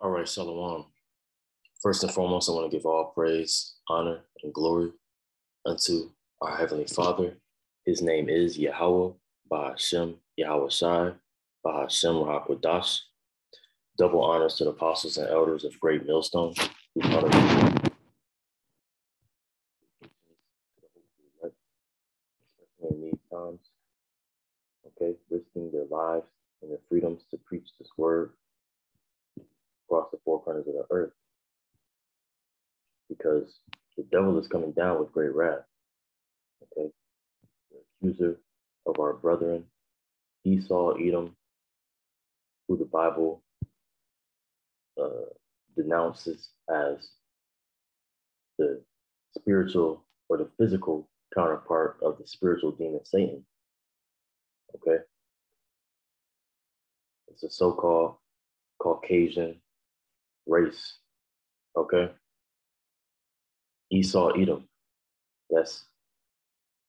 All right, Shalom. First and foremost, I want to give all praise, honor, and glory unto our Heavenly Father. His name is Yahweh, Bahashem, Yahweh Shai, Bahashem, Rahakwadash. Double honors to the apostles and elders of Great Millstone, who taught us in these times, okay, risking their lives and their freedoms to preach this word across the four corners of the earth, because the devil is coming down with great wrath, okay? The accuser of our brethren, Esau, Edom, who the Bible denounces as the spiritual or the physical counterpart of the spiritual demon Satan, okay? It's a so-called Caucasian race, okay? Esau, Edom, that's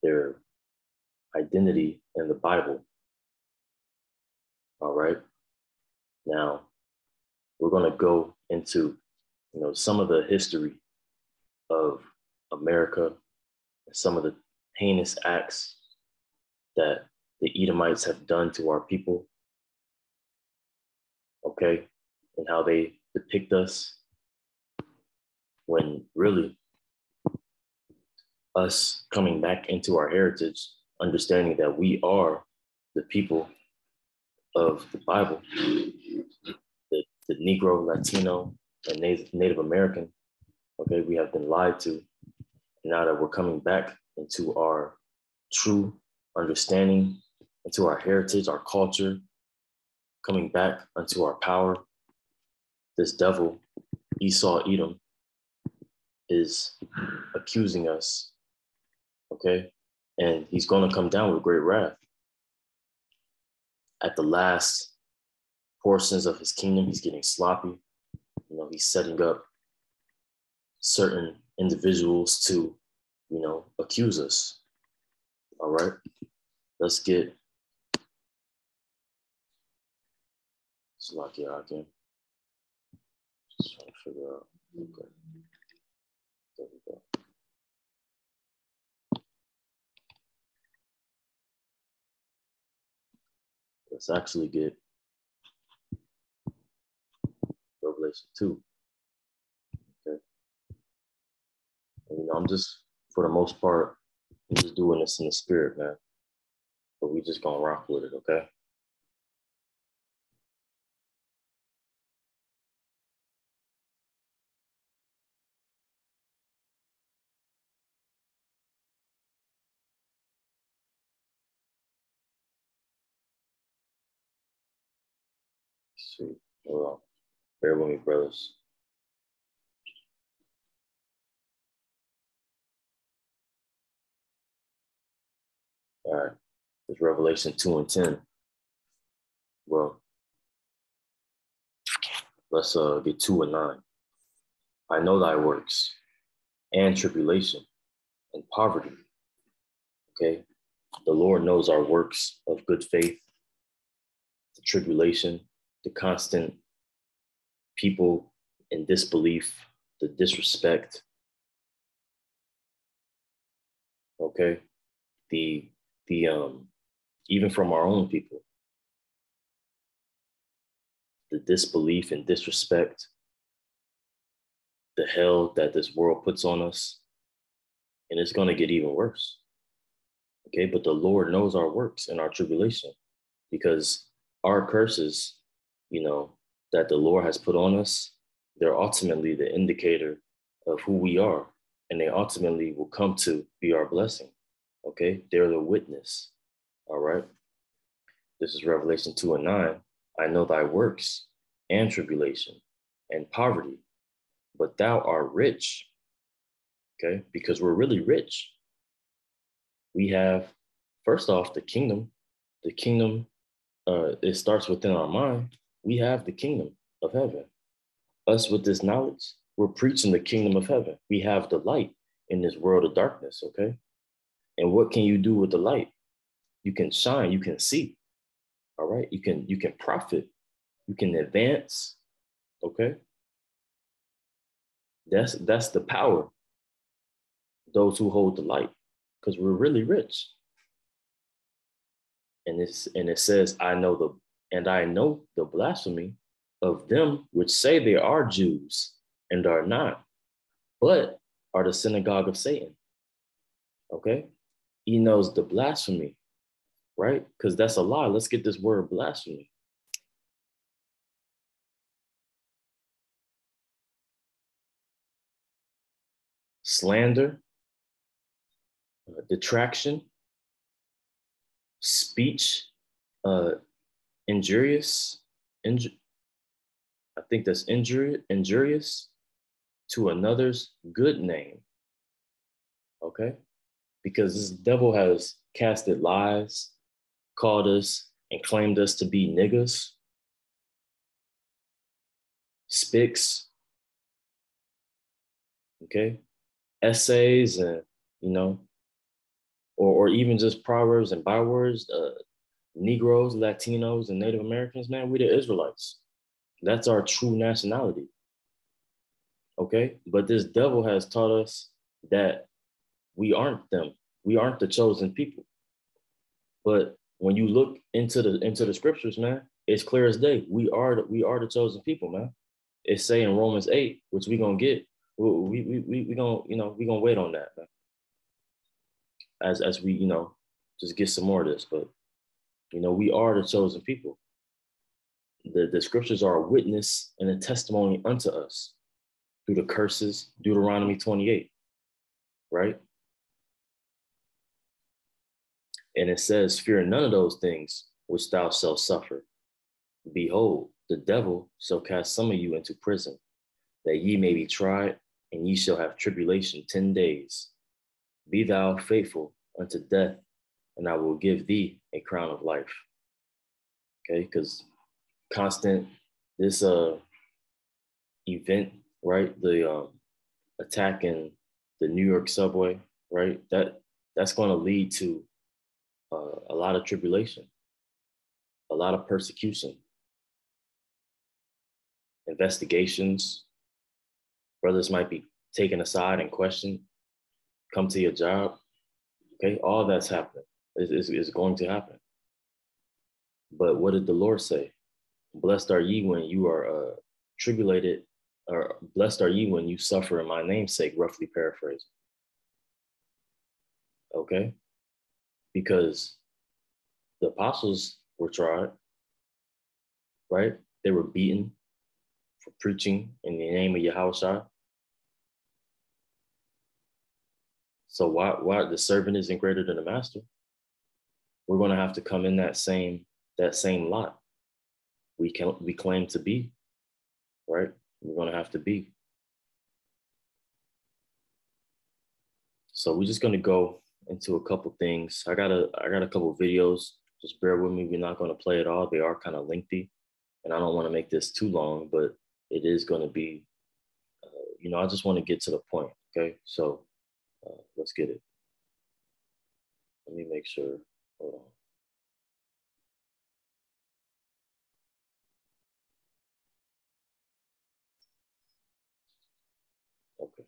their identity in the Bible, all right? Now, we're going to go into, some of the history of America, some of the heinous acts that the Edomites have done to our people, okay? And how they depict us when really us coming back into our heritage, understanding that we are the people of the Bible, the Negro, Latino, and Native American, okay, we have been lied to. Now that we're coming back into our true understanding, into our heritage, our culture, coming back unto our power, this devil, Esau, Edom, is accusing us, okay? And he's going to come down with great wrath. At the last portions of his kingdom, he's getting sloppy. He's setting up certain individuals to, accuse us. All right, let's get Slocky again. Just trying to figure out. Okay. There we go. Let's actually get Revelation 2. Okay. And, I'm just, for the most part, I'm just doing this in the spirit, man. But we just gonna rock with it, okay? Sweet. Hold on. Bear with me, brothers. All right. It's Revelation 2 and 10. Well, let's get 2 and 9. I know thy works and tribulation and poverty. Okay. The Lord knows our works of good faith, the tribulation, the constant people in disbelief, the disrespect. Okay. The even from our own people, the disbelief and disrespect, the hell that this world puts on us, and it's going to get even worse. Okay, but the Lord knows our works and our tribulation, because our curses, that the Lord has put on us, they're ultimately the indicator of who we are, and they ultimately will come to be our blessing. Okay, they're the witness. All right. This is Revelation 2 and 9. I know thy works and tribulation and poverty, but thou art rich. Okay, because we're really rich. We have, first off, the kingdom. The kingdom, it starts within our mind. We have the kingdom of heaven. Us with this knowledge, we're preaching the kingdom of heaven. We have the light in this world of darkness, okay? And what can you do with the light? You can shine, you can see, all right? You can profit, you can advance, Okay? That's the power. Those who hold the light, because we're really rich. And it says, I know the blasphemy of them which say they are Jews and are not, but are the synagogue of Satan. Okay? He knows the blasphemy, right? Because that's a lie. Let's get this word blasphemy. Slander, detraction, speech, injurious, I think that's injurious to another's good name. Okay? Because this devil has casted lies, called us and claimed us to be niggas, spics, okay? Essays and, or even just proverbs and bywords, Negroes, Latinos, and Native Americans, man, we the Israelites. That's our true nationality. Okay? But this devil has taught us that we aren't them. We aren't the chosen people. But when you look into the scriptures, man, it's clear as day. We are the chosen people, man. It's saying in Romans 8, which we're gonna get. We gonna wait on that, man. As we just get some more of this, but we are the chosen people. The scriptures are a witness and a testimony unto us through the curses, Deuteronomy 28, right? And it says, fear none of those things which thou shalt suffer. Behold, the devil shall cast some of you into prison, that ye may be tried, and ye shall have tribulation 10 days. Be thou faithful unto death, and I will give thee a crown of life. Okay, because constant, this event, right? The attack in the New York subway, right? That's going to lead to a lot of tribulation, a lot of persecution, investigations. Brothers might be taken aside and questioned, come to your job. Okay, all that's happening is going to happen. But what did the Lord say? Blessed are ye when you are tribulated, or blessed are ye when you suffer in my name's sake, roughly paraphrasing. Okay? Because the apostles were tried, right? They were beaten for preaching in the name of Yahushua. So why the servant isn't greater than the master? We're going to have to come in that same lot. We claim to be, right? We're going to have to be. So we're just going to go into a couple things. I got a couple videos. Just bear with me. We're not going to play it all. They are kind of lengthy, and I don't want to make this too long, but it is going to be, I just want to get to the point. Okay. So let's get it. Let me make sure. Hold on. Okay.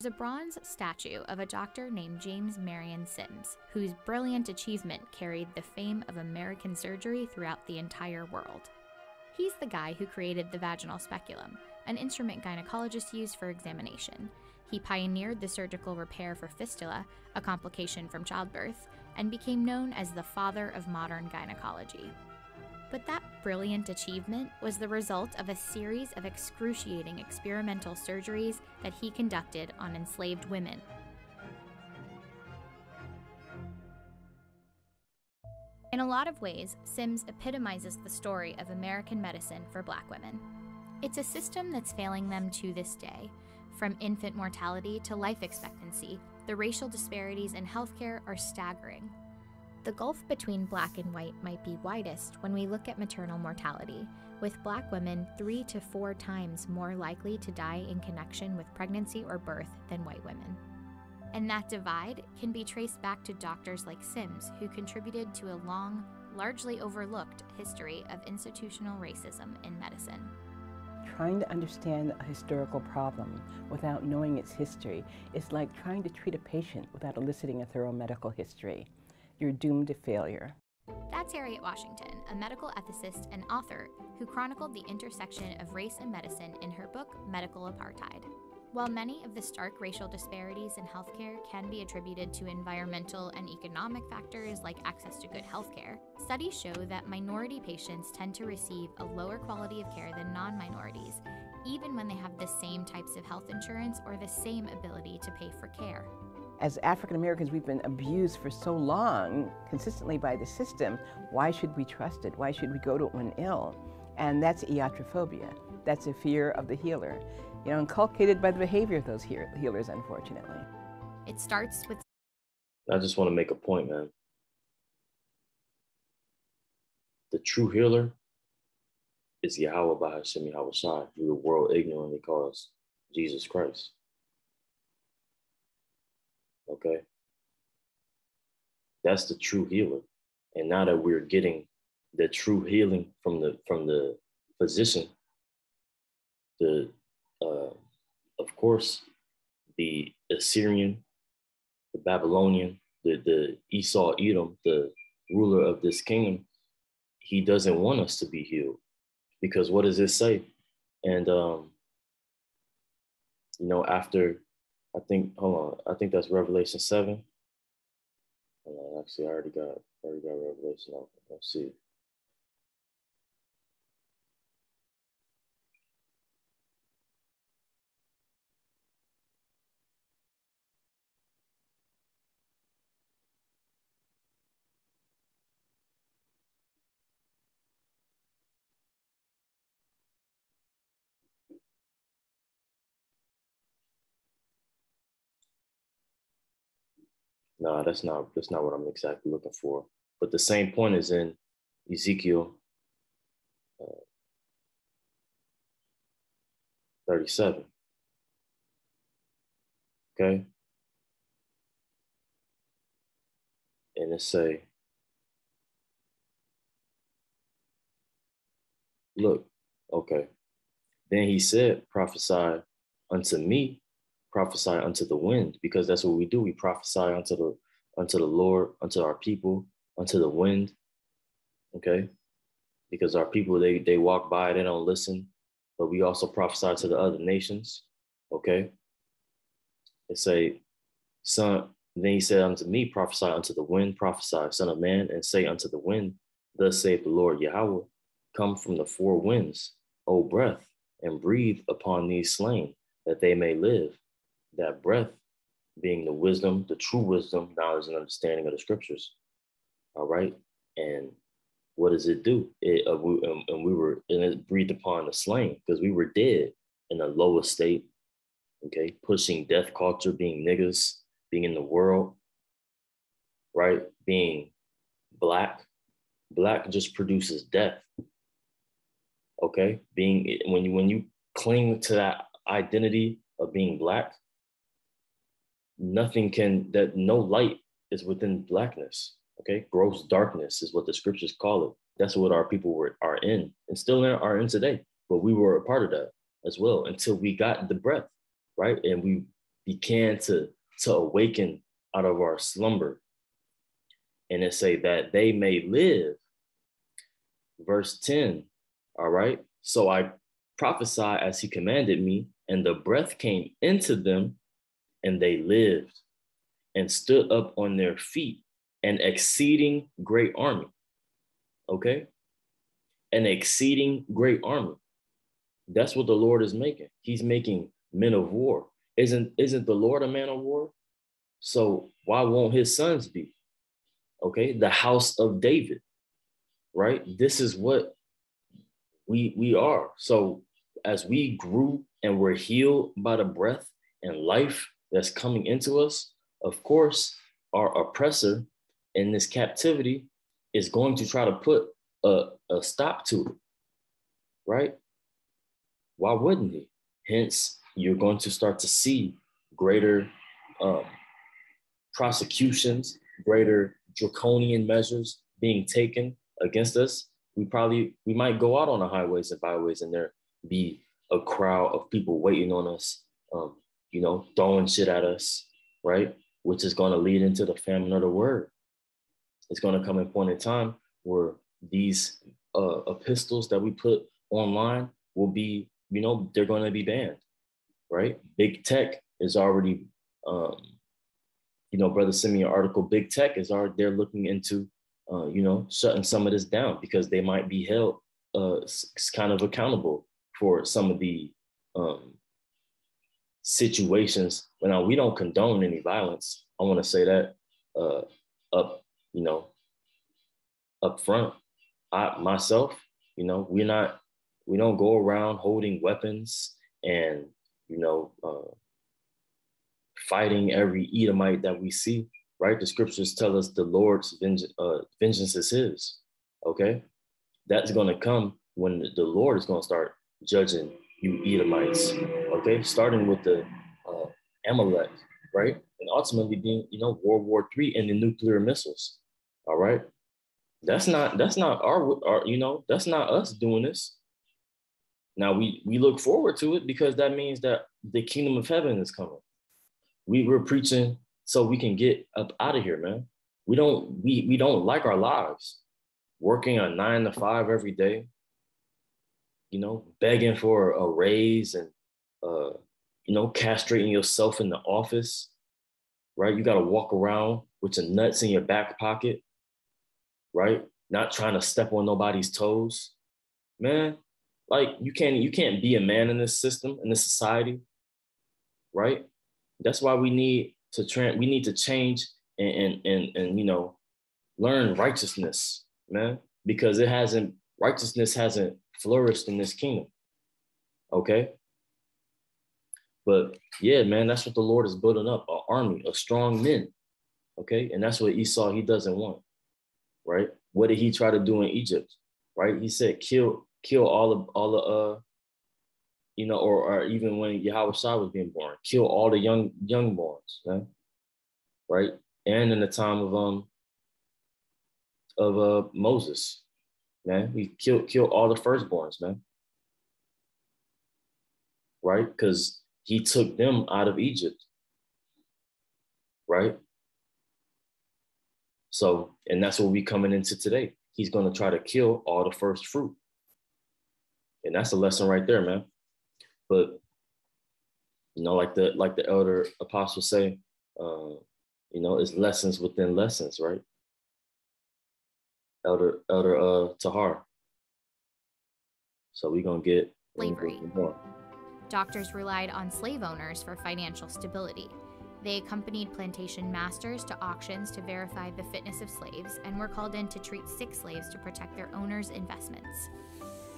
There's a bronze statue of a doctor named James Marion Sims, whose brilliant achievement carried the fame of American surgery throughout the entire world. He's the guy who created the vaginal speculum, an instrument gynecologists use for examination. He pioneered the surgical repair for fistula, a complication from childbirth, and became known as the father of modern gynecology. But that brilliant achievement was the result of a series of excruciating experimental surgeries that he conducted on enslaved women. In a lot of ways, Sims epitomizes the story of American medicine for Black women. It's a system that's failing them to this day. From infant mortality to life expectancy, the racial disparities in healthcare are staggering. The gulf between Black and white might be widest when we look at maternal mortality, with Black women 3 to 4 times more likely to die in connection with pregnancy or birth than white women. And that divide can be traced back to doctors like Sims, who contributed to a long, largely overlooked history of institutional racism in medicine. Trying to understand a historical problem without knowing its history is like trying to treat a patient without eliciting a thorough medical history. You're doomed to failure. That's Harriet Washington, a medical ethicist and author who chronicled the intersection of race and medicine in her book, Medical Apartheid. While many of the stark racial disparities in healthcare can be attributed to environmental and economic factors like access to good healthcare, studies show that minority patients tend to receive a lower quality of care than non-minorities, even when they have the same types of health insurance or the same ability to pay for care. As African Americans, we've been abused for so long, consistently by the system. Why should we trust it? Why should we go to one ill? And that's iatrophobia. That's a fear of the healer, inculcated by the behavior of those healers, unfortunately. It starts with... I just want to make a point, man. The true healer is Yahweh Bahashim Yahweh Shai, who the world ignorantly calls Jesus Christ. Okay? That's the true healer. And now that we're getting the true healing from the physician, of course, the Assyrian, the Babylonian, the Esau Edom, the ruler of this kingdom, he doesn't want us to be healed. Because what does it say? And, after, I think that's Revelation 7. Actually, I already got Revelation open. Let's see. No, that's not what I'm exactly looking for. But the same point is in Ezekiel 37. Okay. And it say, look, okay. Then he said, prophesy unto me, prophesy unto the wind, because that's what we do. We prophesy unto the Lord, unto our people, unto the wind. Okay. Because our people, they walk by, they don't listen, but we also prophesy to the other nations. Okay. It say, son, then he said unto me, prophesy unto the wind, prophesy, son of man, and say unto the wind, thus saith the Lord Yahweh, come from the four winds, O breath, and breathe upon these slain, that they may live. That breath being the wisdom, the true wisdom, knowledge, and understanding of the scriptures. All right. And what does it do? It breathed upon the slain, because we were dead in a lower state. Okay. Pushing death culture, being niggas, being in the world, right? Being black. Black just produces death. Okay. When you cling to that identity of being black, no light is within blackness. Okay. Gross darkness is what the scriptures call it. That's what our people are in, and still are in today. But we were a part of that as well until we got the breath, right? And we began to awaken out of our slumber. And it say that they may live. Verse 10. All right. So I prophesy as he commanded me, and the breath came into them, and they lived and stood up on their feet, an exceeding great army. Okay. An exceeding great army. That's what the Lord is making. He's making men of war. Isn't the Lord a man of war? So why won't his sons be? Okay. The house of David, right? This is what we are. So as we grew and were healed by the breath and life that's coming into us, of course, our oppressor in this captivity is going to try to put a stop to it, right? Why wouldn't he? Hence, you're going to start to see greater prosecutions, greater draconian measures being taken against us, we might go out on the highways and byways and there be a crowd of people waiting on us, throwing shit at us, right? Which is going to lead into the famine of the word. It's going to come a point in time where these epistles that we put online will be, they're going to be banned, right? Big tech is already, Brother Simeon article, big tech is already, they're looking into, shutting some of this down because they might be held kind of accountable for some of the situations. But now we don't condone any violence. I want to say that up front. Myself, we don't go around holding weapons and, fighting every Edomite that we see, right? The scriptures tell us the Lord's vengeance is his, okay? That's going to come when the Lord is going to start judging you Edomites, okay? Starting with the Amalek, right? And ultimately being, World War III and the nuclear missiles, all right? That's not our that's not us doing this. Now we look forward to it because that means that the kingdom of heaven is coming. We're preaching so we can get up out of here, man. We don't like our lives, working a 9 to 5 every day, begging for a raise and castrating yourself in the office, right? You got to walk around with your nuts in your back pocket, right? Not trying to step on nobody's toes, man. Like you can't be a man in this system, in this society, right? That's why we need to change and learn righteousness, man, because righteousness hasn't flourished in this kingdom. Okay. But yeah, man, that's what the Lord is building up, an army of strong men. Okay. And that's what Esau, he doesn't want, right? What did he try to do in Egypt? Right. He said, kill all the or even when Yahweh Shai was being born, kill all the youngborns, man. Right. And in the time of Moses, man, we kill all the firstborns, man. Right. Because he took them out of Egypt. Right. So, and that's what we coming into today. He's going to try to kill all the first fruit. And that's a lesson right there, man. But, like the elder apostles say, it's lessons within lessons, right? Elder Tahar. So we're going to get slavery. Doctors relied on slave owners for financial stability. They accompanied plantation masters to auctions to verify the fitness of slaves and were called in to treat sick slaves to protect their owners' investments.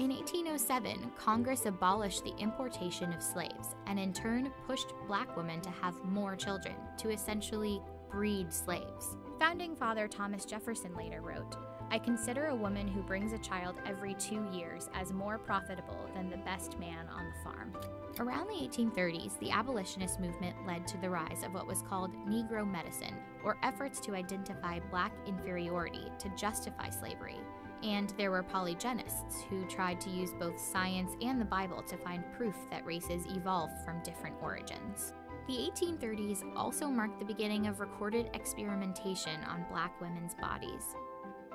In 1807, Congress abolished the importation of slaves and in turn pushed Black women to have more children, to essentially breed slaves. Founding Father Thomas Jefferson later wrote, "I consider a woman who brings a child every 2 years as more profitable than the best man on the farm." Around the 1830s, the abolitionist movement led to the rise of what was called Negro medicine, or efforts to identify Black inferiority to justify slavery. And there were polygenists who tried to use both science and the Bible to find proof that races evolved from different origins. The 1830s also marked the beginning of recorded experimentation on Black women's bodies.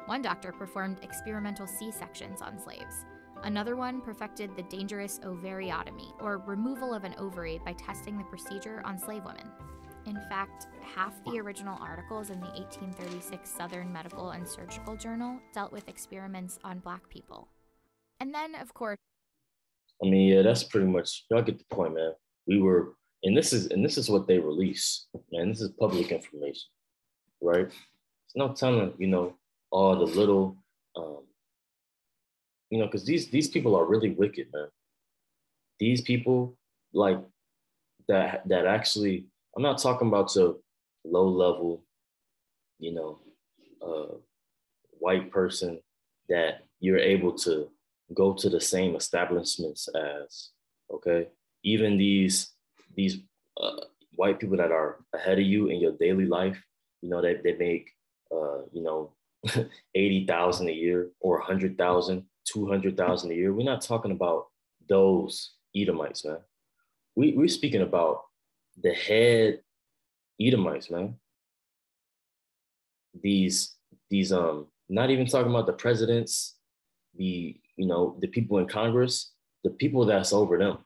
One doctor performed experimental C-sections on slaves. Another one perfected the dangerous ovariotomy, or removal of an ovary by testing the procedure on slave women. In fact, half the original articles in the 1836 Southern Medical and Surgical Journal dealt with experiments on Black people. And then, of course... yeah, that's pretty much, y'all get the point, man. And this is what they release, man. This is public information, right? It's not telling, all the little, because these people are really wicked, man. These people, like, that actually, I'm not talking about your low level, white person that you're able to go to the same establishments as, okay? Even these white people that are ahead of you in your daily life, You know, they make, you know, 80,000 a year or 100,000, 200,000 a year. We're not talking about those Edomites, man. We're speaking about the head Edomites, man. These, not even talking about the presidents, the, you know, the people in Congress, the people that's over them,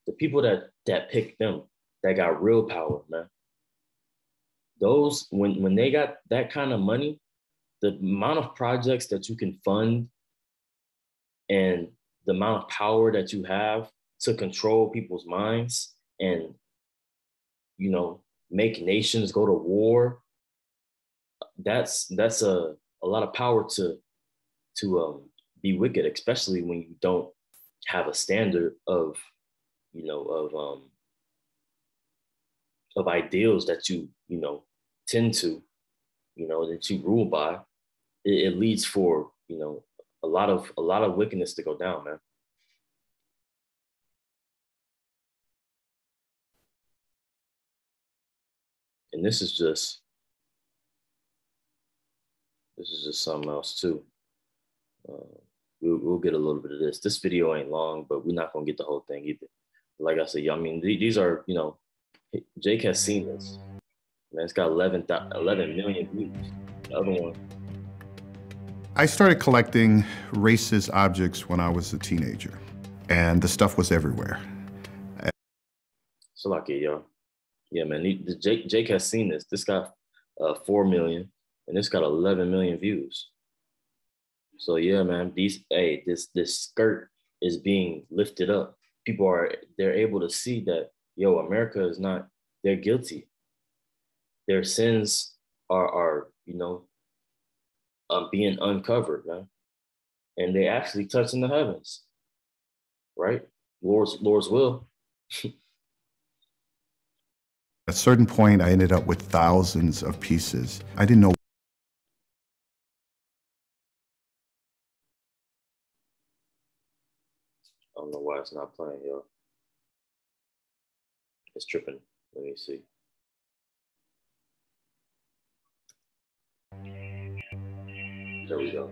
the people that pick them, that got real power, man. Those, when they got that kind of money, the amount of projects that you can fund and the amount of power that you have to control people's minds and, you know, make nations go to war, that's a lot of power to be wicked, especially when you don't have a standard of, you know, of ideals that you know, tend to, you know, that you rule by. It leads for, you know, a lot of wickedness to go down, man. And this is just something else too. We'll get a little bit of this. This video ain't long, but we're not gonna get the whole thing either. Like I said, I mean, these are, you know, Jake has seen this. Man, it's got 11 million views. The other one. I started collecting racist objects when I was a teenager, and the stuff was everywhere. So lucky, yo. Yeah, man. Jake has seen this. This got 4 million, and this got 11 million views. So yeah, man. This skirt is being lifted up. They're able to see that, yo, America is not. They're guilty. Their sins are you know, being uncovered, man, and they actually touching the heavens, right? Lord's will. At a certain point, I ended up with thousands of pieces. I didn't know. I don't know why it's not playing, yo. It's tripping. Let me see. There we go.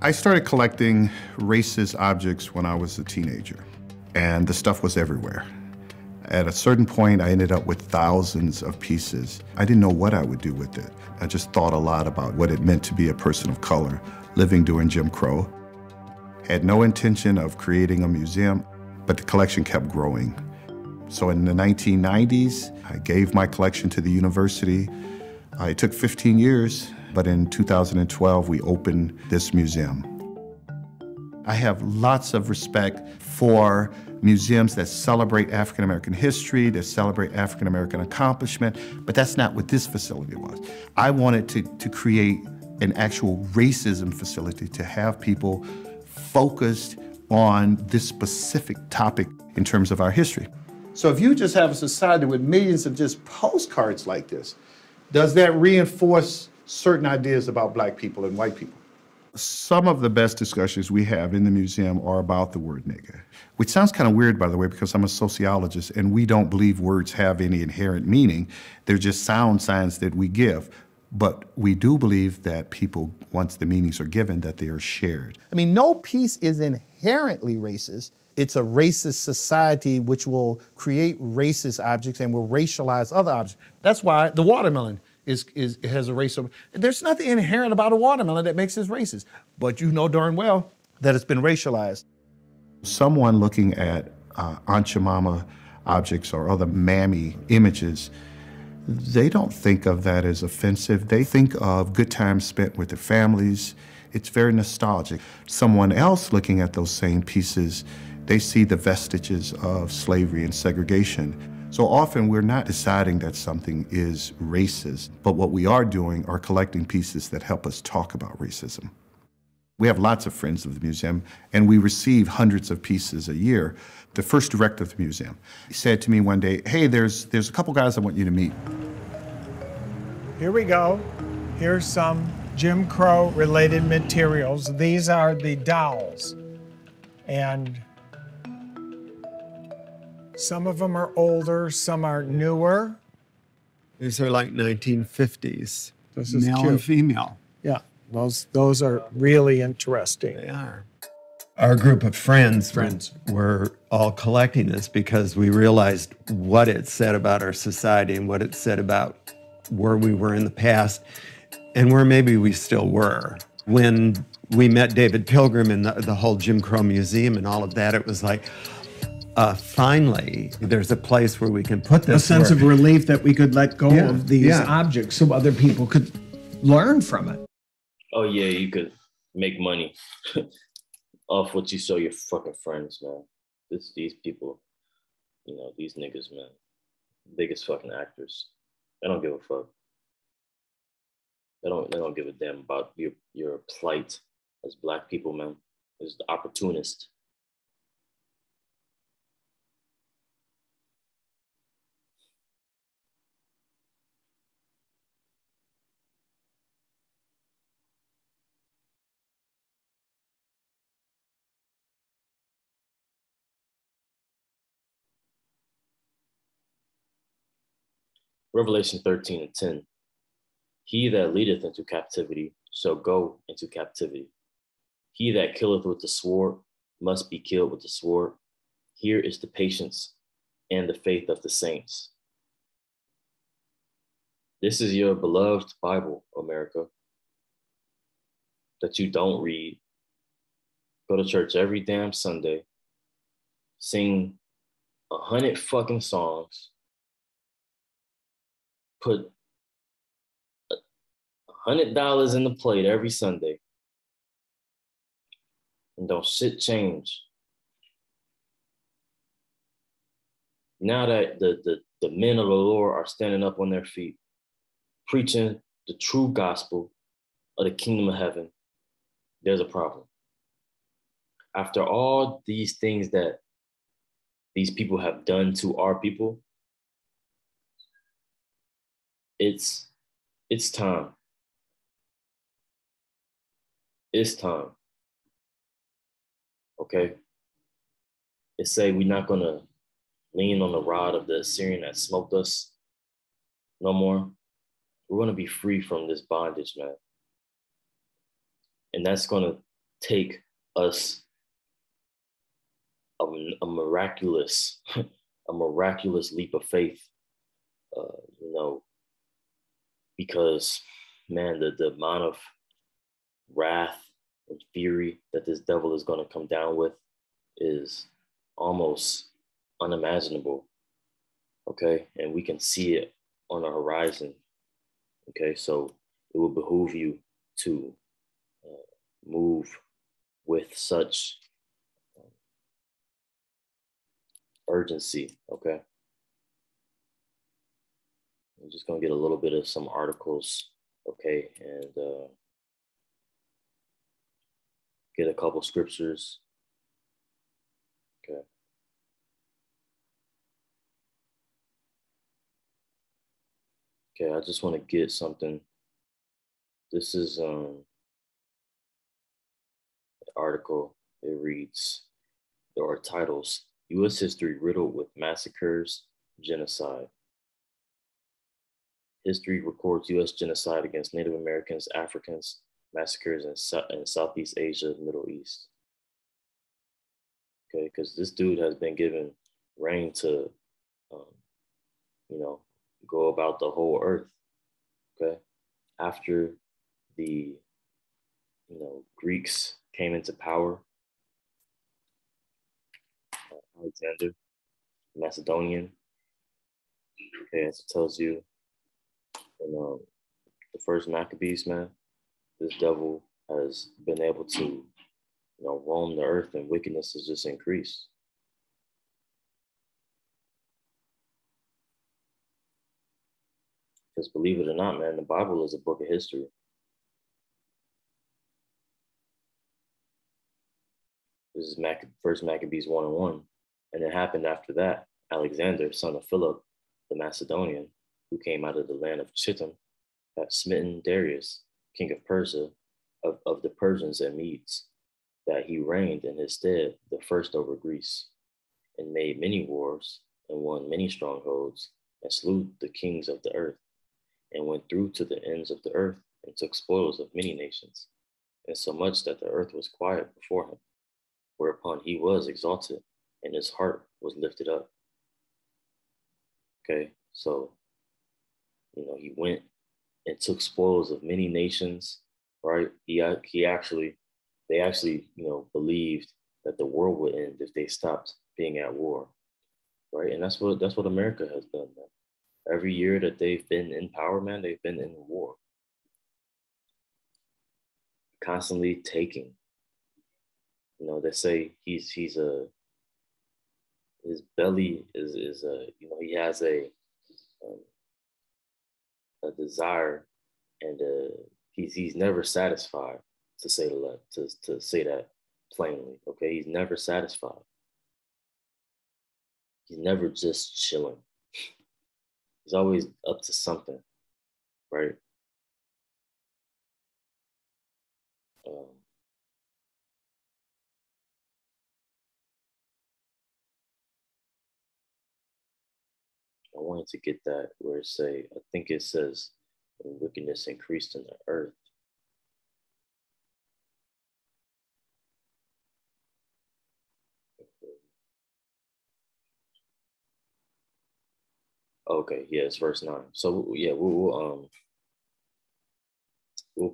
I started collecting racist objects when I was a teenager, and the stuff was everywhere. At a certain point, I ended up with thousands of pieces. I didn't know what I would do with it. I just thought a lot about what it meant to be a person of color living during Jim Crow. Had no intention of creating a museum, but the collection kept growing. So in the 1990s, I gave my collection to the university. It took 15 years, but in 2012, we opened this museum. I have lots of respect for museums that celebrate African-American history, that celebrate African-American accomplishment, but that's not what this facility was. I wanted to create an actual racism facility, to have people focused on this specific topic in terms of our history. So if you just have a society with millions of just postcards like this, does that reinforce certain ideas about black people and white people? Some of the best discussions we have in the museum are about the word nigger, which sounds kind of weird, by the way, because I'm a sociologist and we don't believe words have any inherent meaning. They're just sound signs that we give. But we do believe that people, once the meanings are given, that they are shared. I mean, no piece is inherently racist. It's a racist society which will create racist objects and will racialize other objects. That's why the watermelon has a racial. There's nothing inherent about a watermelon that makes it racist, but you know darn well that it's been racialized. Someone looking at Aunt Jemima objects or other mammy images, they don't think of that as offensive. They think of good times spent with their families. It's very nostalgic. Someone else looking at those same pieces, they see the vestiges of slavery and segregation. So often we're not deciding that something is racist, but what we are doing are collecting pieces that help us talk about racism. We have lots of friends of the museum, and we receive hundreds of pieces a year. The first director of the museum said to me one day, hey, there's a couple guys I want you to meet. Here we go. Here's some Jim Crow related materials. These are the dowels. And some of them are older, some are newer. These are like 1950s, This is male cute. and female. Yeah, those are really interesting. They are. Our group of friends were all collecting this because we realized what it said about our society and what it said about where we were in the past and where maybe we still were. When we met David Pilgrim and the whole Jim Crow Museum and all of that, it was like, finally, there's a place where we can put this. A sense of relief that we could let go of these objects so other people could learn from it. Oh yeah, you could make money off what you show your fucking friends, man. These people, you know, these niggas, man, biggest fucking actors. They don't give a fuck. They don't give a damn about your plight as Black people, man. It's the opportunist. Revelation 13:10. He that leadeth into captivity shall go into captivity. He that killeth with the sword must be killed with the sword. Here is the patience and the faith of the saints. This is your beloved Bible, America, that you don't read. Go to church every damn Sunday, sing 100 fucking songs, put $100 in the plate every Sunday, and don't shit change. Now that the men of the Lord are standing up on their feet, preaching the true gospel of the kingdom of heaven, there's a problem. After all these things that these people have done to our people, it's time. It's time. Okay? It say we're not gonna lean on the rod of the Assyrian that smoked us no more. We're gonna be free from this bondage, man. And that's gonna take us a miraculous leap of faith, you know, because, man, the amount of wrath and fury that this devil is going to come down with is almost unimaginable, okay? And we can see it on the horizon, okay? So it will behoove you to move with such urgency, okay? I'm just gonna get a little bit of some articles, okay, and get a couple scriptures, okay. Okay, I just want to get something. This is an article. It reads, there are titles: U.S. history riddled with massacres, genocide. History records U.S. genocide against Native Americans, Africans, massacres in Southeast Asia, Middle East. Okay, because this dude has been given reign to, you know, go about the whole earth. Okay, after the, you know, Greeks came into power, Alexander, Macedonian. Okay, as it tells you in the first Maccabees, man, this devil has been able to, you know, roam the earth, and wickedness has just increased. Because believe it or not, man, the Bible is a book of history. This is first Maccabees 1:1. And it happened after that. Alexander, son of Philip, the Macedonian, who came out of the land of Chittim, had smitten Darius, king of Persia, of the Persians and Medes, that he reigned in his stead, the first over Greece, and made many wars, and won many strongholds, and slew the kings of the earth. and went through to the ends of the earth and took spoils of many nations, insomuch that the earth was quiet before him, whereupon he was exalted and his heart was lifted up. Okay, so, he went and took spoils of many nations, right? They actually, believed that the world would end if they stopped being at war, right? And that's what America has done, man. Every year that they've been in power, man, they've been in war, constantly taking. They say his belly is he has a desire, and he's never satisfied, to say to say that plainly. Okay, he's never satisfied. He's never just chilling. He's always up to something, right? I wanted to get that where I think it says, wickedness increased in the earth. Okay, yeah, it's verse 9. So yeah, we'll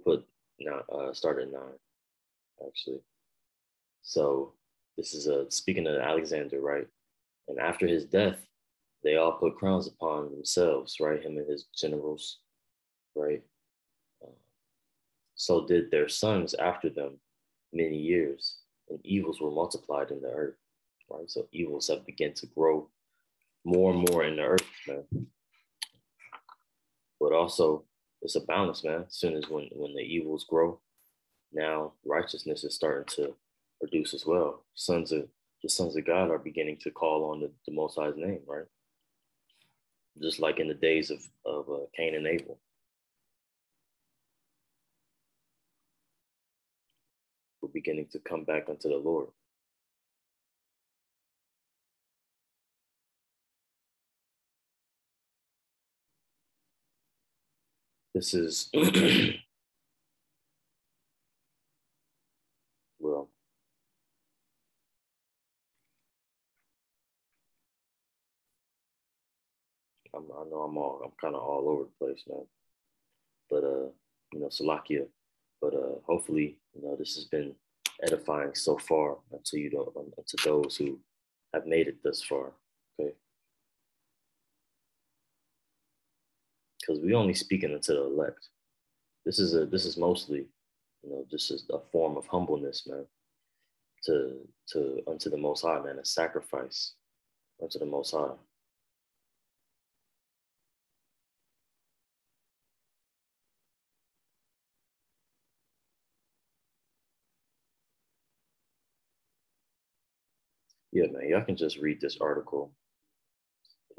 put start at 9, actually. So this is speaking of Alexander, right? And after his death, they all put crowns upon themselves, right? Him and his generals, right? So did their sons after them many years, and evils were multiplied in the earth, right? So evils have begun to grow more and more in the earth, man. But also, it's a balance, man. As soon as when the evils grow, now righteousness is starting to produce as well. The sons of God are beginning to call on the Most High's name, right? Just like in the days of Cain and Abel. We're beginning to come back unto the Lord. This is, well, I know I'm kind of all over the place, man. But Salakia. But hopefully, this has been edifying so far to those who have made it thus far. Okay. Because we only speaking unto the elect. This is mostly, this is a form of humbleness, man. To unto the Most High, man, a sacrifice unto the Most High. Yeah, man, y'all can just read this article.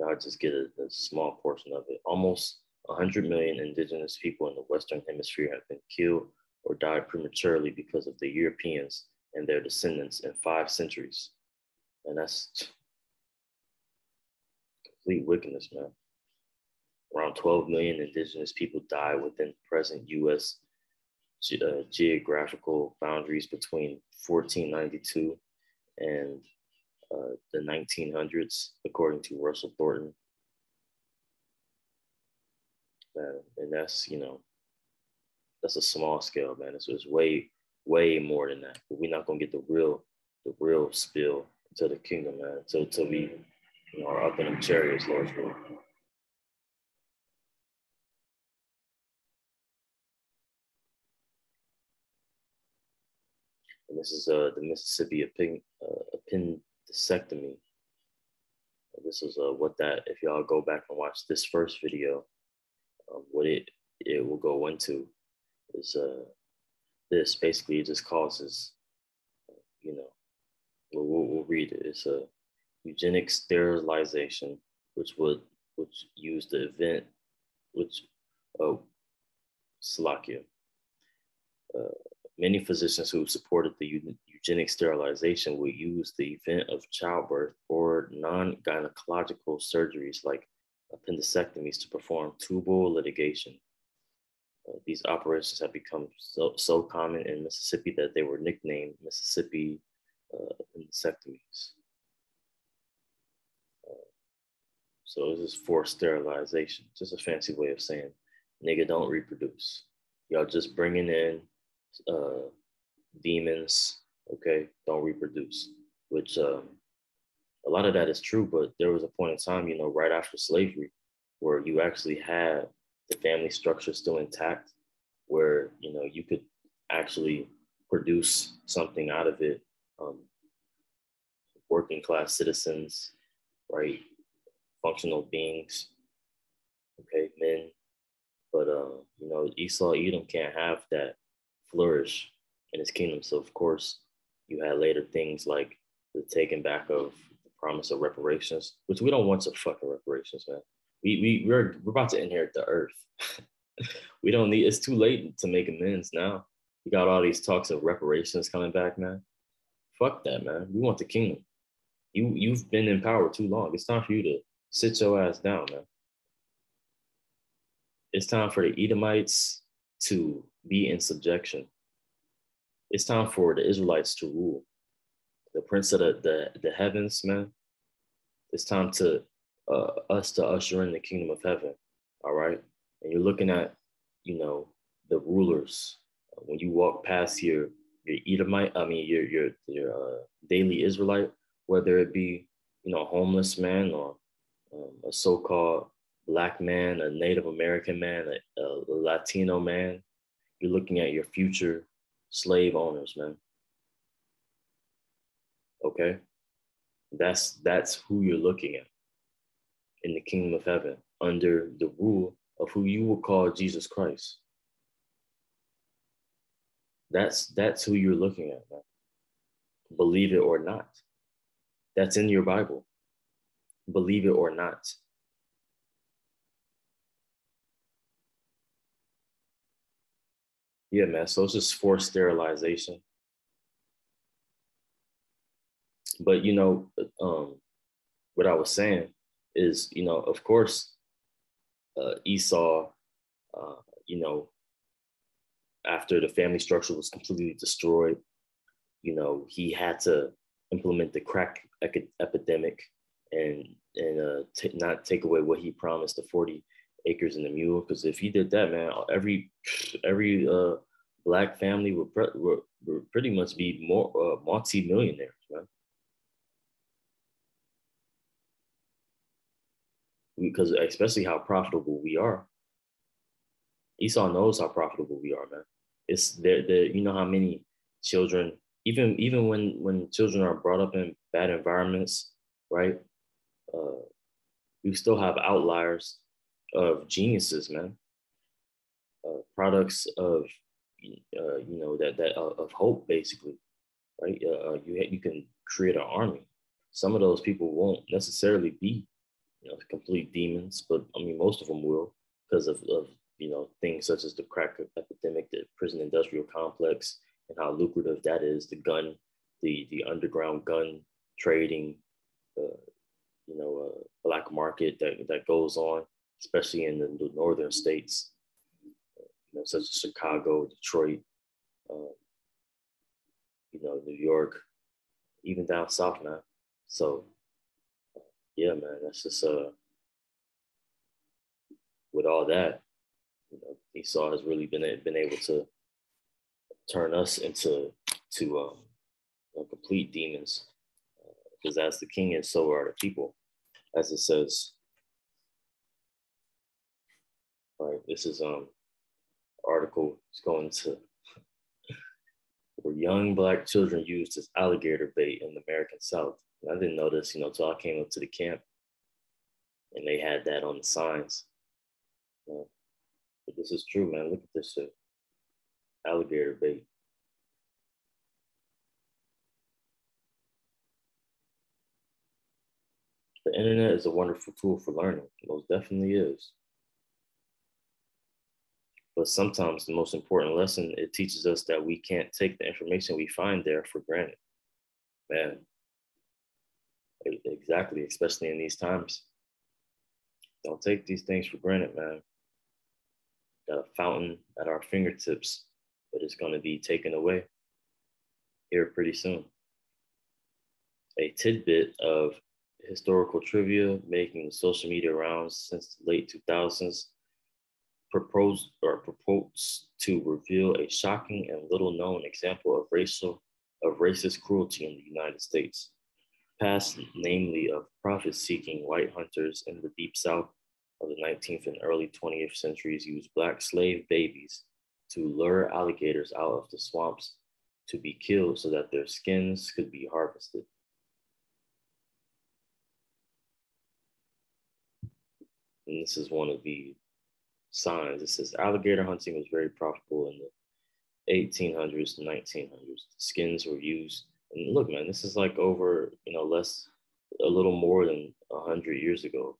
I'll just get a small portion of it. Almost 100 million indigenous people in the Western Hemisphere have been killed or died prematurely because of the Europeans and their descendants in 5 centuries. And that's complete wickedness, man. Around 12 million indigenous people die within present U.S. Geographical boundaries between 1492 and the 1900s, according to Russell Thornton. And that's, that's a small scale, man. It's way, way more than that. But we're not gonna get the real spill to the kingdom, man, until we, are up in them chariots, Lord's will. And this is the Mississippi discectomy. This is what that, if y'all go back and watch this first video, what it will go into is this. Basically, it just causes, we'll read it. It's a eugenic sterilization, which use the event, Slovakia. Many physicians who supported the eugenic sterilization would use the event of childbirth or non-gynecological surgeries like appendicectomies to perform tubal ligation. These operations have become so common in Mississippi that they were nicknamed Mississippi appendicectomies. So this is forced sterilization, just a fancy way of saying, nigga, don't reproduce. Y'all just bringing in demons, okay? Don't reproduce, which a lot of that is true, but there was a point in time, you know, right after slavery, where you actually had the family structure still intact, where, you know, you could actually produce something out of it. Working class citizens, right? Functional beings, okay, men. But, you know, Esau, Edom can't have that flourish in his kingdom. So, of course, you had later things like the taking back of the promise of reparations, which we don't want your fucking reparations, man. We're about to inherit the earth. We don't need, it's too late to make amends now. We got all these talks of reparations coming back, man. Fuck that, man. We want the kingdom. You've been in power too long. It's time for you to sit your ass down, man. It's time for the Edomites to be in subjection. It's time for the Israelites to rule. The prince of the heavens, man. It's time to us to usher in the kingdom of heaven, all right? And you're looking at, you know, the rulers. When you walk past your Edomite, I mean your daily Israelite, whether it be, you know, a homeless man or a so-called Black man, a Native American man, a Latino man, you're looking at your future slave owners, man. Okay? That's who you're looking at in the kingdom of heaven, under the rule of who you will call Jesus Christ. That's who you're looking at, man. Believe it or not. That's in your Bible. Believe it or not. Yeah, man. So it's just forced sterilization. But, you know, what I was saying is, you know, of course, Esau, you know, after the family structure was completely destroyed, you know, he had to implement the crack epidemic and not take away what he promised, the 40 acres and the mule. Because if he did that, man, every Black family would pretty much be more multi-millionaires, man. Because especially how profitable we are. Esau knows how profitable we are, man. It's there. You know how many children, even when children are brought up in bad environments, right? We still have outliers of geniuses, man. Products of you know that of hope, basically, right? You can create an army. Some of those people won't necessarily be, you know, complete demons, but I mean most of them will, because of you know, things such as the crack epidemic, the prison industrial complex, and how lucrative that is, the underground gun trading, you know, black market that goes on, especially in the northern states, you know, such as Chicago, Detroit, you know, New York, even down south, man. So, yeah, man, that's just with all that, you know, Esau has really been able to turn us into you know, complete demons, because as the king is, so are the people, as it says. All right, this is article. It's going to where young Black children used as alligator bait in the American South. And I didn't know this, you know, until I came up to the camp, and they had that on the signs. But this is true, man. Look at this shit. Alligator bait. The internet is a wonderful tool for learning. It most definitely is. But sometimes the most important lesson, it teaches us that we can't take the information we find there for granted. Man, exactly, especially in these times. Don't take these things for granted, man. Got a fountain at our fingertips, but it's going to be taken away here pretty soon. A tidbit of historical trivia making social media rounds since the late 2000s purports to reveal a shocking and little known example of racist cruelty in the United States. Past, namely of profit-seeking white hunters in the deep south of the 19th and early 20th centuries used black slave babies to lure alligators out of the swamps to be killed so that their skins could be harvested. And this is one of the signs. It says alligator hunting was very profitable in the 1800s to 1900s. The skins were used. And look, man, this is like over, a little more than 100 years ago.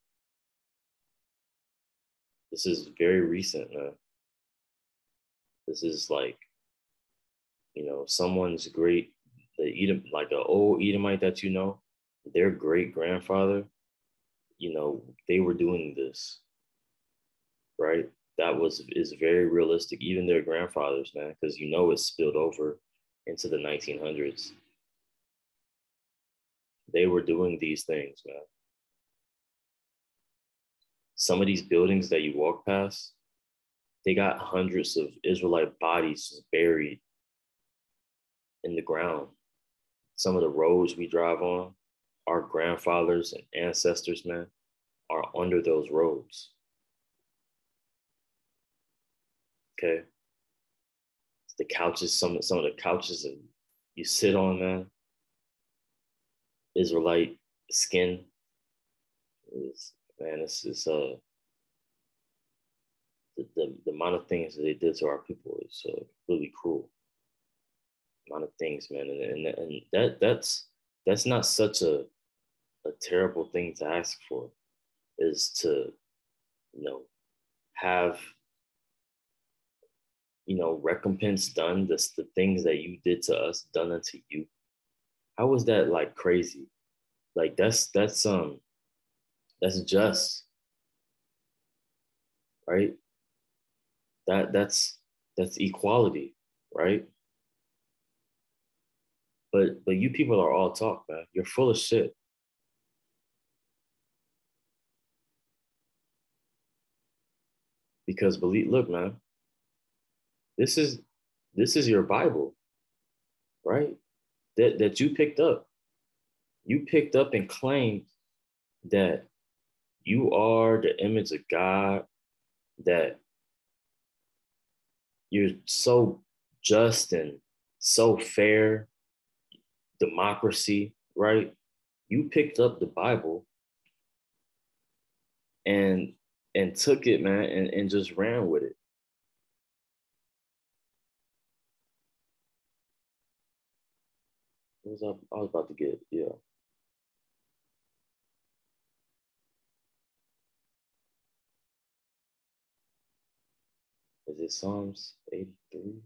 This is very recent, man. This is like, someone's like an old Edomite that their great grandfather, they were doing this, right? Is very realistic. Even their grandfathers, man, because it spilled over into the 1900s. They were doing these things, man. Some of these buildings that you walk past, they got hundreds of Israelite bodies buried in the ground. Some of the roads we drive on, our grandfathers and ancestors, man, are under those roads. Okay. The couches, some of the couches that you sit on, man, Israelite skin. It's the amount of things that they did to our people is really cruel. Amount of things, man, and that's not such a terrible thing to ask for, is to have recompense done, the things that you did to us done unto you. How was that like crazy? Like that's just, right? That's equality, right? But you people are all talk, man. You're full of shit. Because look, man, this is your Bible, right? That you picked up. You picked up and claimed that you are the image of God, that you're so just and so fair, democracy, right? You picked up the Bible and took it, man, and just ran with it. What was I was about to get, yeah. Is it Psalms 83?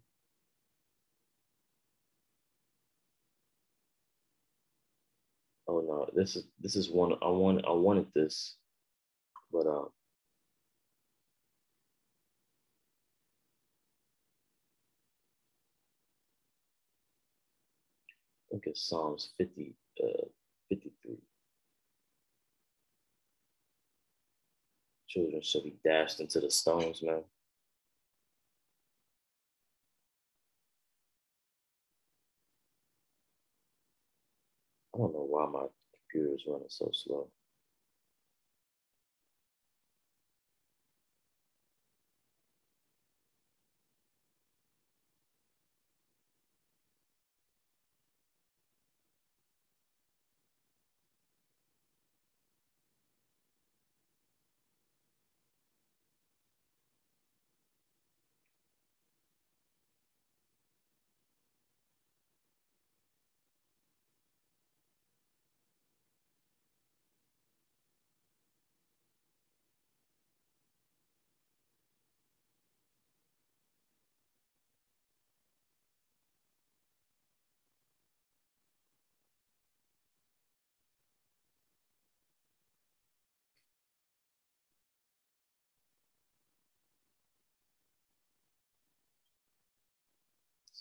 Oh no, this is one I wanted this, but I think it's Psalms 53. Children shall be dashed into the stones, man. I don't know why my computer is running so slow.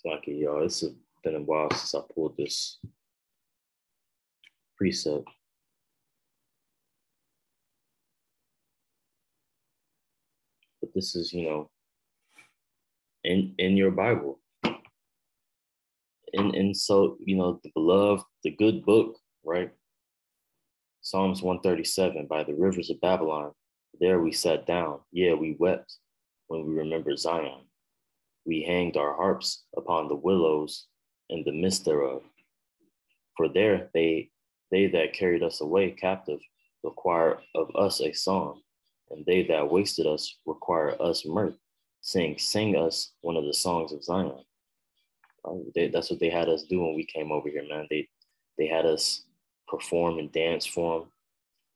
like, y'all, it's been a while since I pulled this precept. But this is, in your Bible. And so, the beloved, the good book, right? Psalms 137, by the rivers of Babylon, there we sat down. Yeah, we wept when we remembered Zion. We hanged our harps upon the willows in the midst thereof. For there they that carried us away captive require of us a song, and they that wasted us require us mirth, saying, sing us one of the songs of Zion. That's what they had us do when we came over here, man. They had us perform and dance for them,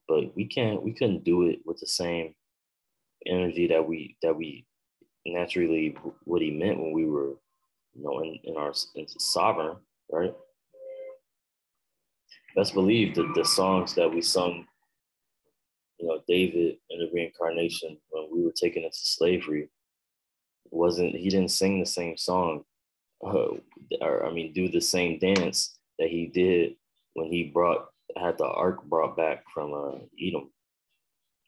but we couldn't do it with the same energy that we naturally would he meant when we were, in sovereign, right? Best believe the songs that we sung, David in the reincarnation when we were taken into slavery, he didn't sing the same song, do the same dance that he did when he had the ark brought back from Edom,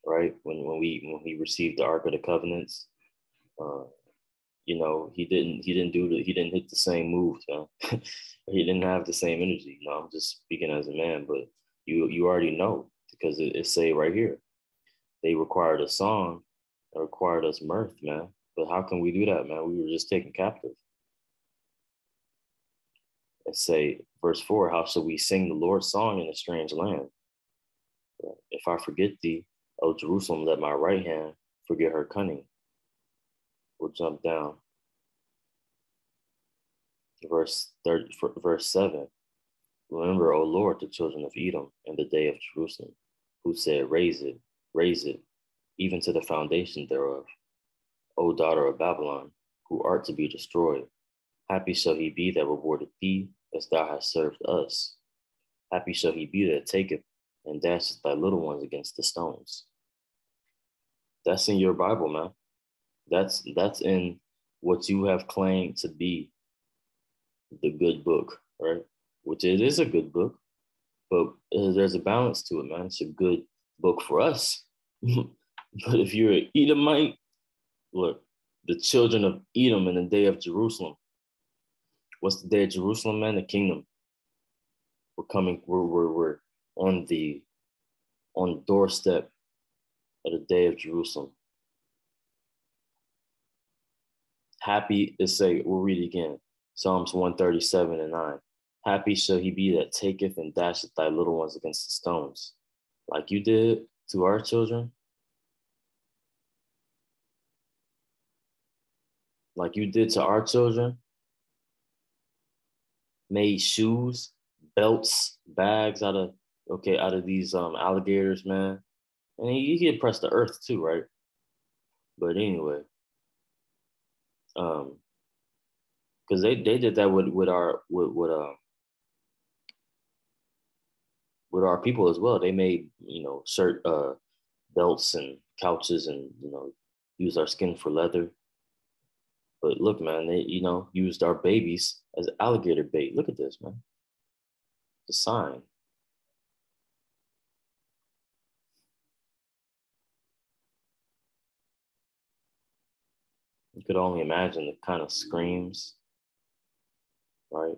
right? When he received the Ark of the Covenants, he didn't hit the same moves, man. He didn't have the same energy. I'm just speaking as a man, but you already know, because it say right here, they required a song and required us mirth, man. But how can we do that, man? We were just taken captive. And say, verse 4, how shall we sing the Lord's song in a strange land? If I forget thee, O Jerusalem, let my right hand forget her cunning. We'll jump down. Verse 7. Remember, O Lord, the children of Edom and the day of Jerusalem, who said, raise it, even to the foundation thereof. O daughter of Babylon, who art to be destroyed. Happy shall he be that rewardeth thee as thou hast served us. Happy shall he be that taketh and dasheth thy little ones against the stones. That's in your Bible, man. That's in what you have claimed to be the good book, right? Which it is a good book, but there's a balance to it, man. It's a good book for us. But if you're an Edomite, look, the children of Edom in the day of Jerusalem. What's the day of Jerusalem, man? The kingdom. We're coming. We're on the doorstep of the day of Jerusalem. Happy is say. We'll read it again. Psalms 137 and 9. Happy shall he be that taketh and dasheth thy little ones against the stones, like you did to our children. Like you did to our children. Made shoes, belts, bags out of these alligators, man. And you get pressed to earth too, right? But anyway, because they did that with our people as well. They made shirt belts and couches and used our skin for leather. But look, man, they used our babies as alligator bait. Look at this, man. It's a sign. You could only imagine the kind of screams, right?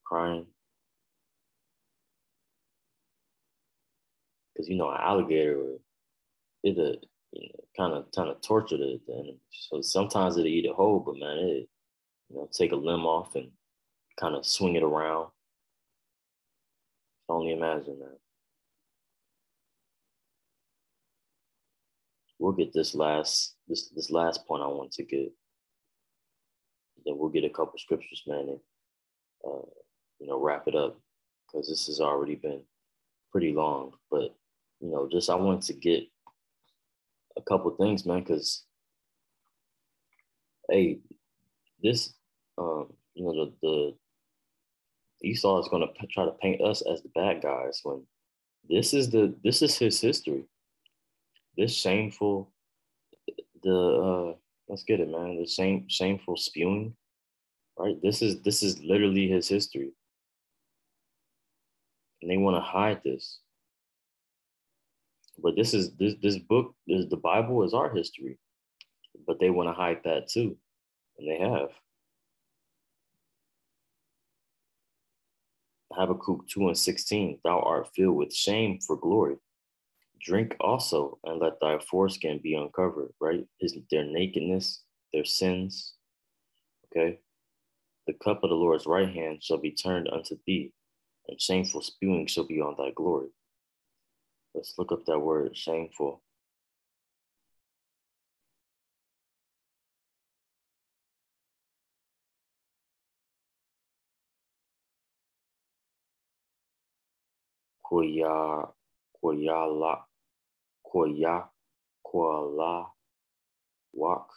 Crying. Because an alligator it kind of tortured it, and so sometimes it'll eat it whole, but man, it take a limb off and kind of swing it around. Only imagine that. We'll get this last point I want to get. Then we'll get a couple scriptures, man, and wrap it up, because this has already been pretty long. But just I wanted to get a couple things, man, because hey, this the Esau is going to try to paint us as the bad guys when this is his history. This shameful, the Let's get it, man. The shameful spewing, right? This is literally his history. And they want to hide this. But this book, the Bible is our history. But they want to hide that too. And they have. Habakkuk 2:16, thou art filled with shame for glory. Drink also, and let thy foreskin be uncovered, right? Their nakedness, their sins, okay? The cup of the Lord's right hand shall be turned unto thee, and shameful spewing shall be on thy glory. Let's look up that word, shameful. Koyala, wak,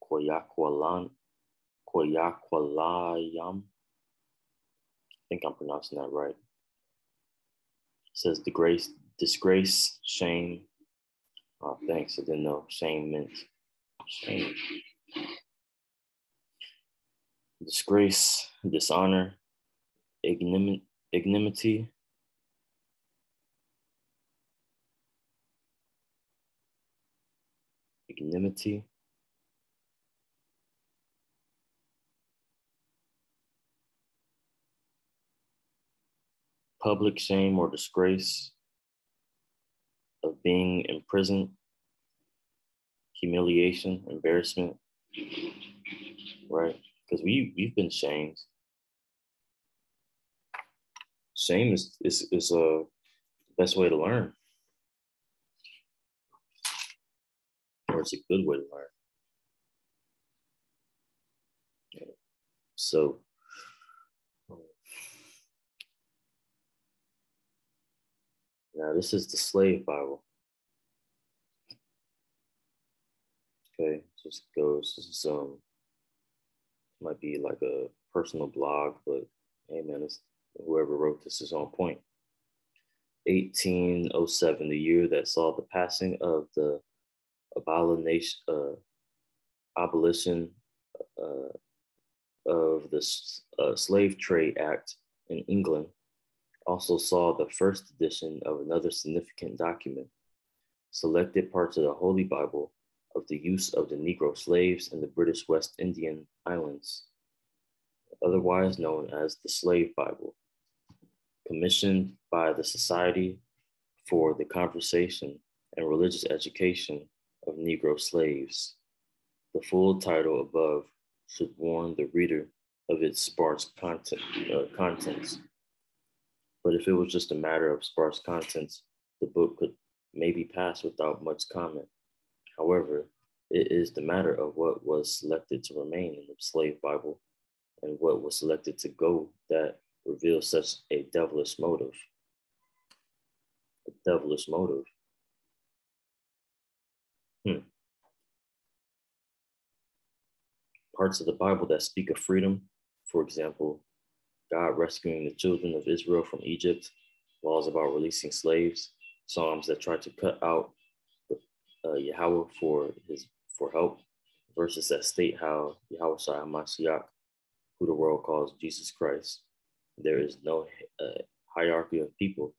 koyaqualayam. I think I'm pronouncing that right. It says disgrace, shame. Oh, thanks. I didn't know shame meant shame. Disgrace, dishonor, ignominy, public shame or disgrace of being imprisoned, humiliation, embarrassment, right? Because we've been shamed. Shame is a best way to learn, or it's a good way to learn. So, now this is the slave Bible. Okay, just goes. This is might be like a personal blog, but hey man, whoever wrote this is on point. 1807, the year that saw the passing of the abolition of the Slave Trade Act in England, also saw the first edition of another significant document, selected parts of the Holy Bible of the use of the Negro slaves in the British West Indian Islands, otherwise known as the Slave Bible, commissioned by the Society for the Conservation and Religious Education of Negro Slaves. The full title above should warn the reader of its sparse contents. But if it was just a matter of sparse contents, the book could maybe pass without much comment. However, it is the matter of what was selected to remain in the Slave Bible and what was selected to go that reveals such a devilish motive. A devilish motive. Parts of the Bible that speak of freedom, for example, God rescuing the children of Israel from Egypt, laws about releasing slaves, Psalms that try to cut out Yahweh for help, verses that state how Yahweh Shai HaMashiach, who the world calls Jesus Christ, there is no hierarchy of people,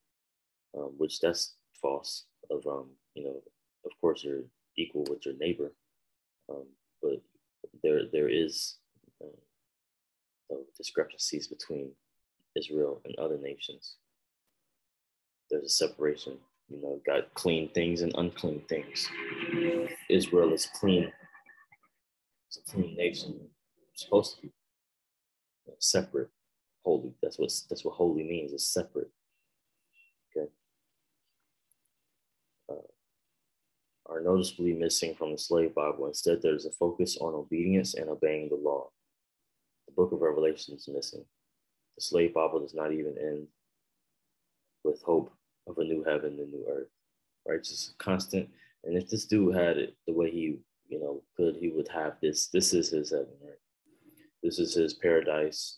which that's false. Of of course you're equal with your neighbor, but there is discrepancies between Israel and other nations. There's a separation. Got clean things and unclean things. Israel is clean. It's a clean nation. It's supposed to be separate, holy. That's what holy means. It's separate. Okay. Are noticeably missing from the Slave Bible. Instead, there's a focus on obedience and obeying the law. The book of Revelation is missing. The Slave Bible does not even end with hope of a new heaven and new earth, right? Just constant. And if this dude had it the way he, could, he would have this. This is his heaven, right? This is his paradise.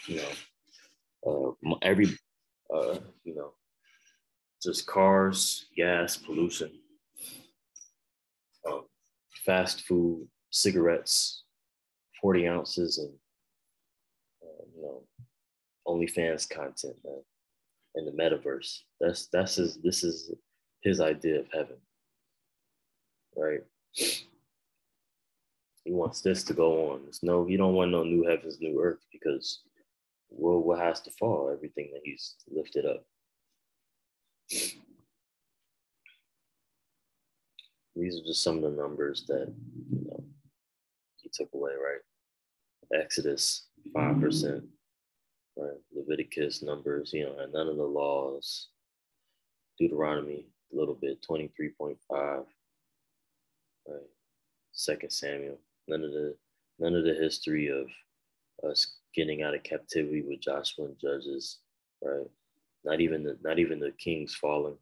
you know, every, you know, just cars, gas, pollution, fast food, cigarettes, 40 ounces, and, you know, OnlyFans content, man, and the metaverse. This is his idea of heaven, right? He wants this to go on. He don't want no new heavens, new earth, because what has to fall? Everything that he's lifted up. These are just some of the numbers that, you know, he took away, right? Exodus, 5%, right? Leviticus, Numbers, you know, and none of the laws. Deuteronomy, a little bit, 23.5, right? 2 Samuel, none of the history of us getting out of captivity with Joshua and Judges, right? Not even the kings falling.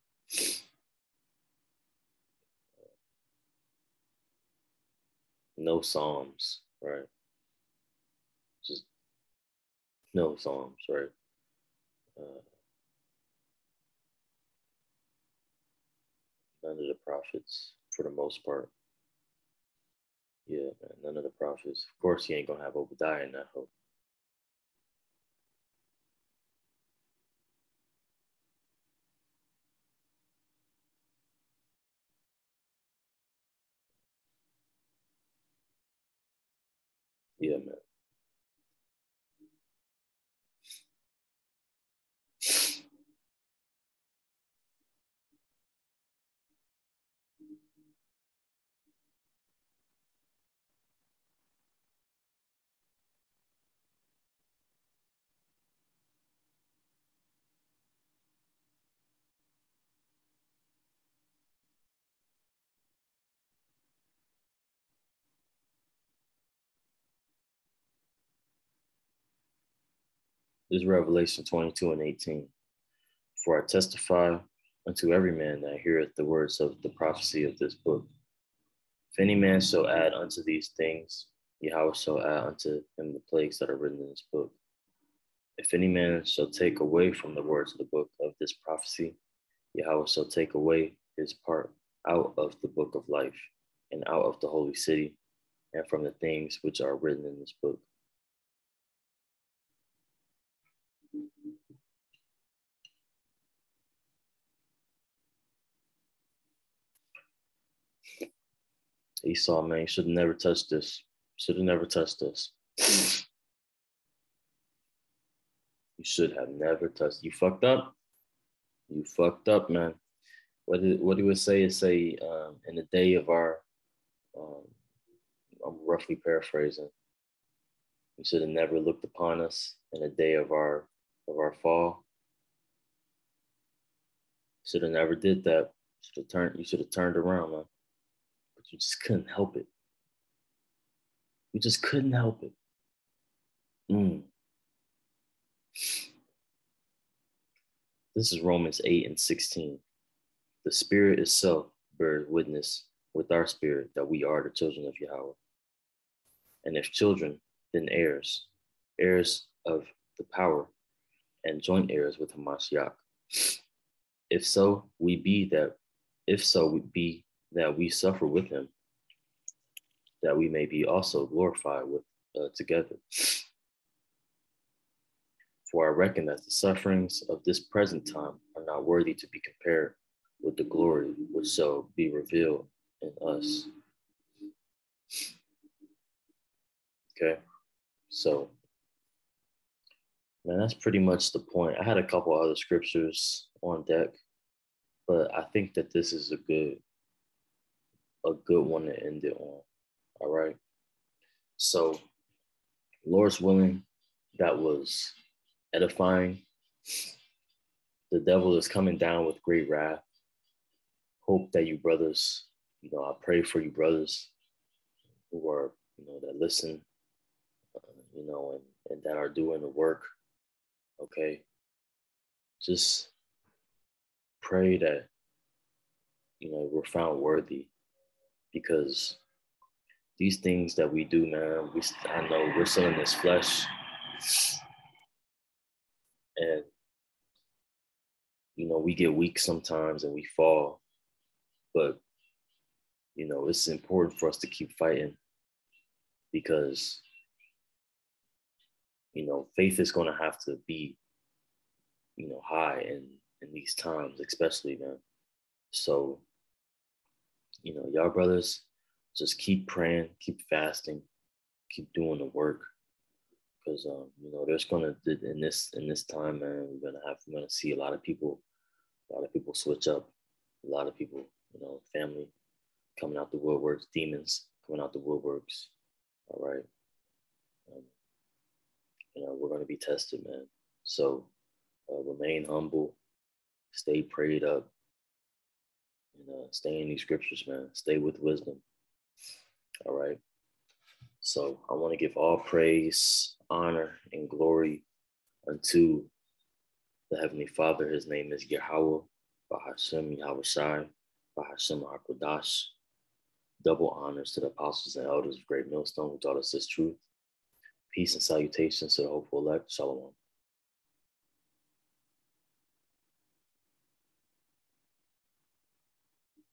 No Psalms, right? Just no Psalms, right? None of the prophets, for the most part. Yeah, man, none of the prophets. Of course, he ain't gonna have Obadiah in that hope. Yeah, man. This is Revelation 22:18. For I testify unto every man that heareth the words of the prophecy of this book. If any man shall add unto these things, Yahweh shall add unto him the plagues that are written in this book. If any man shall take away from the words of the book of this prophecy, Yahweh shall take away his part out of the book of life and out of the holy city and from the things which are written in this book. Esau, man, should have never touched this. Should have never touched this. You should have never touched. You fucked up. You fucked up, man. What do we say? It say in the day of our, I'm roughly paraphrasing. You should have never looked upon us in the day of our fall. Should have never did that. You should have turned around, man. But you just couldn't help it. You just couldn't help it. This is Romans 8:16. The Spirit itself bears witness with our spirit that we are the children of Yahweh. And if children, then heirs, heirs of the power, and joint heirs with Hamashiach. If so be that we suffer with him, that we may be also glorified with together. For I reckon that the sufferings of this present time are not worthy to be compared with the glory which shall be revealed in us. Okay, so, man, that's pretty much the point. I had a couple other scriptures on deck, but I think that this is a good one to end it on. All right. So, Lord's willing, that was edifying. The devil is coming down with great wrath. Hope that you brothers, I pray for you brothers who are, that listen, and that are doing the work. Okay. Just pray that, we're found worthy, because these things that we do, man, I know we're still in this flesh. And, we get weak sometimes and we fall, but, it's important for us to keep fighting because, faith is going to have to be, high in these times, especially, man. So, y'all brothers, just keep praying, keep fasting, keep doing the work. Because there's gonna in this time, man, we're gonna see a lot of people switch up, a lot of people, family coming out the woodworks, demons coming out the woodworks. All right, we're gonna be tested, man. So remain humble, stay prayed up, and stay in these scriptures, man. Stay with wisdom. All right. So I want to give all praise, honor, and glory unto the Heavenly Father. His name is Yahweh, Bahashem Yahushai, Bahashem HaKodash. Double honors to the apostles and elders of Great Millstone who taught us this truth. Peace and salutations to the hopeful elect. Shalom.